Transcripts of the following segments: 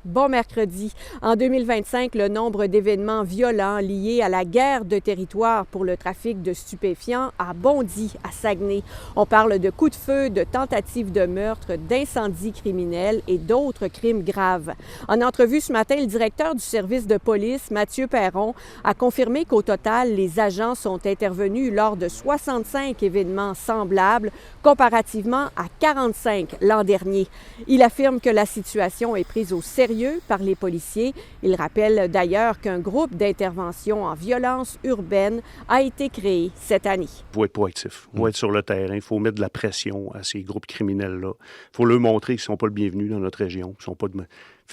Bon mercredi. En 2025, le nombre d'événements violents liés à la guerre de territoire pour le trafic de stupéfiants a bondi à Saguenay. On parle de coups de feu, de tentatives de meurtre, d'incendies criminels et d'autres crimes graves. En entrevue ce matin, le directeur du service de police, Mathieu Perron, a confirmé qu'au total, les agents sont intervenus lors de 65 événements semblables, comparativement à 45 l'an dernier. Il affirme que la situation est prise au sérieux par les policiers. Il rappelle d'ailleurs qu'un groupe d'intervention en violence urbaine a été créé cette année. Il faut être proactif, il faut être sur le terrain, il faut mettre de la pression à ces groupes criminels-là. Il faut leur montrer qu'ils ne sont pas le bienvenu dans notre région.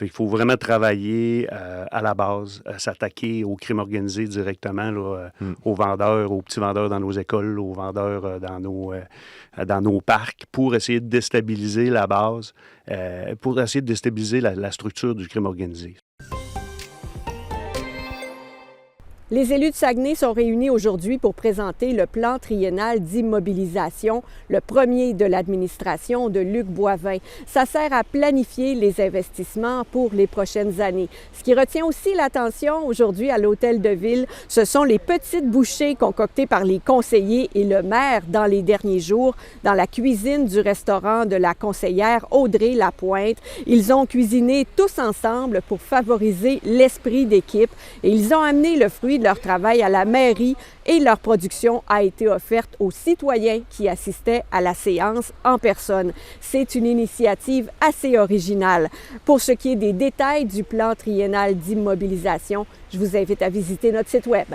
Il faut vraiment travailler à la base, s'attaquer au crime organisé directement, là, aux vendeurs, aux petits vendeurs dans nos écoles, aux vendeurs dans nos parcs, pour essayer de déstabiliser la base, pour essayer de déstabiliser la structure du crime organisé. Les élus de Saguenay sont réunis aujourd'hui pour présenter le plan triennal d'immobilisation, le premier de l'administration de Luc Boivin. Ça sert à planifier les investissements pour les prochaines années. Ce qui retient aussi l'attention aujourd'hui à l'Hôtel de Ville, ce sont les petites bouchées concoctées par les conseillers et le maire dans les derniers jours dans la cuisine du restaurant de la conseillère Audrey Lapointe. Ils ont cuisiné tous ensemble pour favoriser l'esprit d'équipe et ils ont amené le fruit de leur travail à la mairie et leur production a été offerte aux citoyens qui assistaient à la séance en personne. C'est une initiative assez originale. Pour ce qui est des détails du plan triennal d'immobilisation, je vous invite à visiter notre site Web.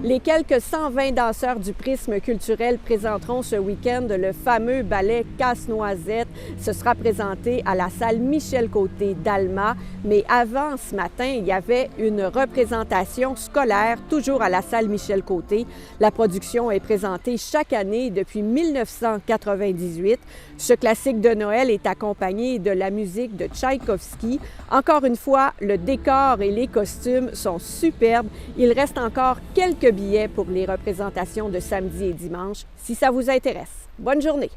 Les quelques 120 danseurs du Prisme culturel présenteront ce week-end le fameux ballet Casse-Noisette. Ce sera présenté à la salle Michel-Côté d'Alma. Mais avant ce matin, il y avait une représentation scolaire, toujours à la salle Michel-Côté. La production est présentée chaque année depuis 1998. Ce classique de Noël est accompagné de la musique de Tchaïkovski. Encore une fois, le décor et les costumes sont superbes. Il reste encore quelques billets pour les représentations de samedi et dimanche si ça vous intéresse. Bonne journée!